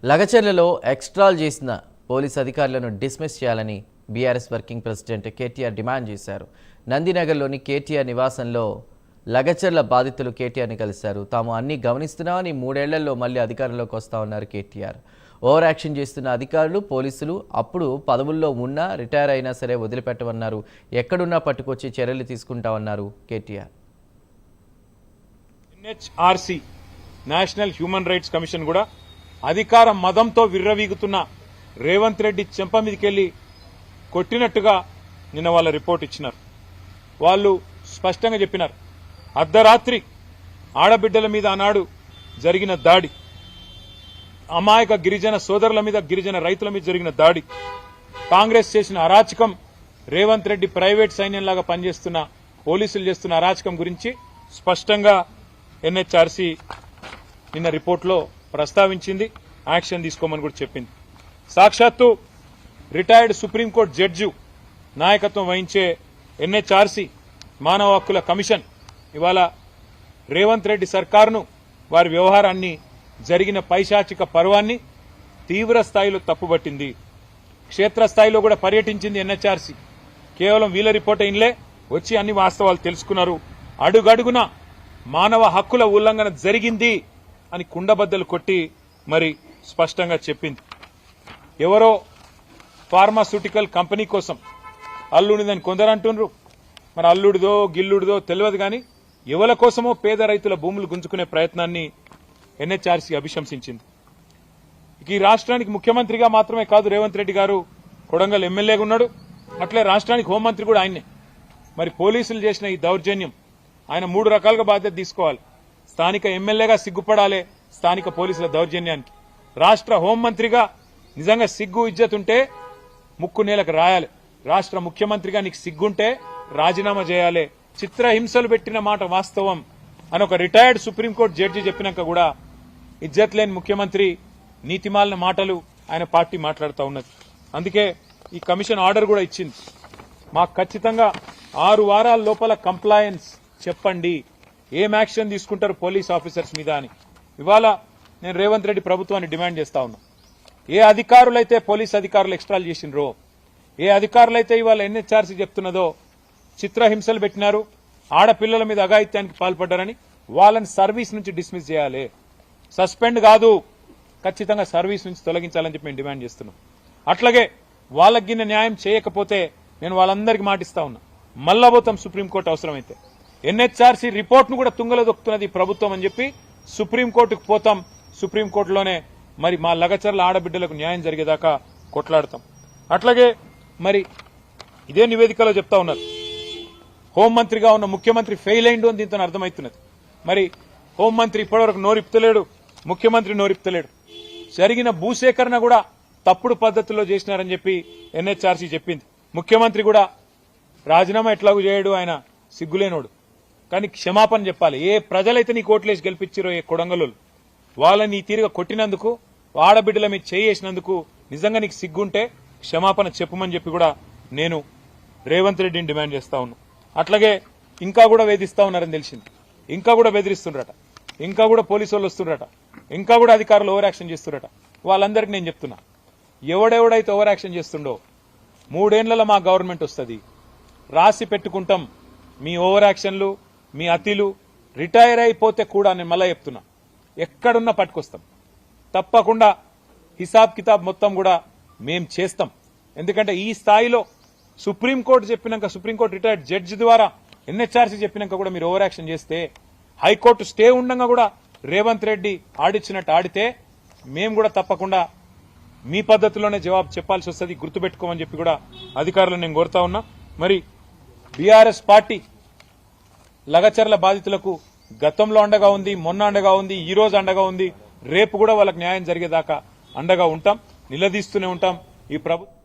లగచర్లలో ఎక్స్ట్రాల్ చేసిన పోలీస్ అధికారులను డిస్మిస్ చేయాలని BRS working president KTR demand చేశారు. నందినగర్లోని కేటీఆర్ నివాసంలో లగచర్ల బాధితులు కేటీఆర్ని కలిశారు. తాము అన్ని గమనిస్తున్నామని 3 ఏళ్లలో మళ్లీ అధికారంలోకి వస్తామన్నారు కేటీఆర్. ఓవర్ యాక్షన్ చేస్తున్న అధికారులు పోలీసులు అప్పుడు పదవుల్లో ఉన్నా రిటైర్ అయినా సరే వదిలిపెట్టమన్నారు. ఎక్కడున్నా పట్టుకొచ్చి చర్యలు తీసుకుంటామన్నారు KTR. NHRC national human rights commission కూడా అధికార మదంతో విర్రవీగుతున్న రేవంత్ రెడ్డి చెంప మీదకెళ్లి కొట్టినట్టుగా నిన్న వాళ్ళ రిపోర్ట్ ఇచ్చినారు. వాళ్ళు స్పష్టంగా చెప్పినారు, అర్ధరాత్రి ఆడబిడ్డల మీద ఆనాడు జరిగిన దాడి, అమాయక గిరిజన సోదరుల మీద గిరిజన రైతుల మీద జరిగిన దాడి, కాంగ్రెస్ చేసిన అరాచకం, రేవంత్ రెడ్డి ప్రైవేట్ సైన్యంలాగా పనిచేస్తున్న పోలీసులు చేస్తున్న అరాచకం గురించి స్పష్టంగా ఎన్హెచ్ఆర్సీ నిన్న రిపోర్ట్లో ప్రస్తావించింది. యాక్షన్ తీసుకోమని కూడా చెప్పింది. సాక్షాత్తు రిటైర్డ్ సుప్రీంకోర్టు జడ్జి నాయకత్వం వహించే ఎన్హెచ్ఆర్సీ మానవ హక్కుల కమిషన్ ఇవాళ రేవంత్ రెడ్డి సర్కారును, వారి వ్యవహారాన్ని, జరిగిన పైశాచిక పర్వాన్ని తీవ్ర స్థాయిలో తప్పుబట్టింది. క్షేత్రస్థాయిలో కూడా పర్యటించింది ఎన్హెచ్ఆర్సీ. కేవలం వీళ్ళ రిపోర్ట్ ఇన్లే వచ్చి అన్ని వాస్తవాలు తెలుసుకున్నారు. అడుగడుగున మానవ హక్కుల ఉల్లంఘన జరిగింది అని కుండబద్దలు కొట్టి మరి స్పష్టంగా చెప్పింది. ఎవరో ఫార్మాస్యూటికల్ కంపెనీ కోసం అల్లుడిదని కొందరు అంటున్నారు. మరి అల్లుడిదో గిల్లుడిదో తెలియదు, కానీ ఎవరి కోసమో పేద రైతుల భూములు గుంజుకునే ప్రయత్నాన్ని ఎన్హెచ్ఆర్సీ అభిశంసించింది. ఈ రాష్ట్రానికి ముఖ్యమంత్రిగా మాత్రమే కాదు రేవంత్ రెడ్డి గారు, కొడంగల్ ఎమ్మెల్యేగా ఉన్నాడు. అట్లే రాష్ట్రానికి హోంమంత్రి కూడా ఆయన్నే. మరి పోలీసులు చేసిన ఈ దౌర్జన్యం ఆయన 3 రకాలుగా బాధ్యత తీసుకోవాలి. స్థానిక ఎమ్మెల్యేగా సిగ్గుపడాలి స్థానిక పోలీసుల దౌర్జన్యానికి. రాష్ట్ర హోంమంత్రిగా నిజంగా సిగ్గు ఇజ్జత్ ఉంటే ముక్కు నేలకు రాయాలి. రాష్ట్ర ముఖ్యమంత్రిగా నీకు సిగ్గుంటే రాజీనామా చేయాలి. చిత్రహింసలు పెట్టిన మాట వాస్తవం అని ఒక రిటైర్డ్ సుప్రీంకోర్టు జడ్జి చెప్పినాక కూడా ఇజ్జత్ లేని ముఖ్యమంత్రి, నీతిమాలిన మాటలు ఆయన పార్టీ మాట్లాడుతూ ఉన్నది. అందుకే ఈ కమిషన్ ఆర్డర్ కూడా ఇచ్చింది. మాకు ఖచ్చితంగా 6 వారాల లోపల కంప్లయన్స్ చెప్పండి, ఏం యాక్షన్ తీసుకుంటారు పోలీస్ ఆఫీసర్స్ మీద అని. ఇవాళ నేను రేవంత్ రెడ్డి ప్రభుత్వాన్ని డిమాండ్ చేస్తా ఉన్నా. ఏ అధికారులైతే పోలీస్ అధికారులు ఎక్స్ట్రాల్ చేసినరో, ఏ అధికారులైతే ఇవాళ ఎన్హెచ్ఆర్సీ చెప్తున్నదో చిత్రహింసలు పెట్టినారు, ఆడపిల్లల మీద అఘాయిత్యానికి పాల్పడ్డారని వాళ్ళని సర్వీస్ నుంచి డిస్మిస్ చేయాలి. సస్పెండ్ కాదు, ఖచ్చితంగా సర్వీస్ నుంచి తొలగించాలని చెప్పి మేము డిమాండ్ చేస్తున్నాం. అట్లాగే వాళ్ళకి గిన్న న్యాయం చేయకపోతే నేను వాళ్ళందరికీ మాటిస్తా ఉన్నా, మళ్ళా పోతాం సుప్రీంకోర్టు అవసరమైతే. ఎన్హెచ్ఆర్సీ రిపోర్ట్ ను కూడా తుంగలో దొక్కుతున్నది ప్రభుత్వం అని చెప్పి సుప్రీంకోర్టుకు పోతాం. సుప్రీంకోర్టులోనే మరి మా లగచర్ల ఆడబిడ్డలకు న్యాయం జరిగేదాకా కొట్లాడతాం. అట్లాగే మరి ఇదే నివేదికలో చెప్తా ఉన్నారు, హోంమంత్రిగా ఉన్న ముఖ్యమంత్రి ఫెయిల్ అయిండు అని దీంతో అర్థమవుతున్నది. మరి హోంమంత్రి ఇప్పటివరకు నోరిప్తలేడు, ముఖ్యమంత్రి నోరిప్తలేడు. జరిగిన భూసేకరణ కూడా తప్పుడు పద్ధతుల్లో చేసినారని చెప్పి ఎన్హెచ్ఆర్సీ చెప్పింది. ముఖ్యమంత్రి కూడా రాజీనామా ఎట్లాగూ చేయడు, ఆయన సిగ్గులేనోడు. కానీ క్షమాపణ చెప్పాలి. ఏ ప్రజలైతే నీ కోట్లేసి గెలిపించారో ఏ కొడంగలు వాళ్ళని ఈ తీరుగా కొట్టినందుకు, ఆడబిడ్డల మీద చేసినందుకు నిజంగా నీకు సిగ్గుంటే క్షమాపణ చెప్పమని చెప్పి కూడా నేను రేవంత్ రెడ్డిని డిమాండ్ చేస్తా ఉన్నా. అట్లాగే ఇంకా కూడా వేధిస్తా ఉన్నారని తెలిసింది. ఇంకా కూడా బెదిరిస్తుండ్రట, ఇంకా కూడా పోలీసు వాళ్ళు వస్తుండ్రట, ఇంకా కూడా అధికారులు ఓవర్ యాక్షన్ చేస్తుండ్రట. వాళ్ళందరికీ నేను చెప్తున్నా, ఎవడెవడైతే ఓవర్ యాక్షన్ చేస్తుండో 3 ఏళ్లలో మా గవర్నమెంట్ వస్తుంది, రాసి పెట్టుకుంటాం. మీ ఓవర్ యాక్షన్లు, మీ అతిలు రిటైర్ అయిపోతే కూడా నేను మళ్ళా చెప్తున్నా, ఎక్కడున్నా పట్టుకొస్తాం. తప్పకుండా హిసాబ్ కితాబ్ మొత్తం కూడా మేం చేస్తాం. ఎందుకంటే ఈ స్థాయిలో సుప్రీంకోర్టు చెప్పినాక, సుప్రీంకోర్టు రిటైర్డ్ జడ్జి ద్వారా ఎన్హెచ్ఆర్సీ చెప్పినాక కూడా మీరు ఓవర్ యాక్షన్ చేస్తే, హైకోర్టు స్టే ఉండగా కూడా రేవంత్ రెడ్డి ఆడిచ్చినట్టు ఆడితే మేము కూడా తప్పకుండా మీ పద్ధతిలోనే జవాబు చెప్పాల్సి వస్తుంది, గుర్తుపెట్టుకోమని చెప్పి కూడా అధికారులను నేను కోరుతా ఉన్నా. మరి బీఆర్ఎస్ పార్టీ లగచర్ల బాధితులకు గతంలో అండగా ఉంది, మొన్న అండగా ఉంది, ఈ రోజు అండగా ఉంది, రేపు కూడా వాళ్ళకి న్యాయం జరిగేదాకా అండగా ఉంటాం, నిలదీస్తూనే ఉంటాం. ఈ ప్రభుత్వం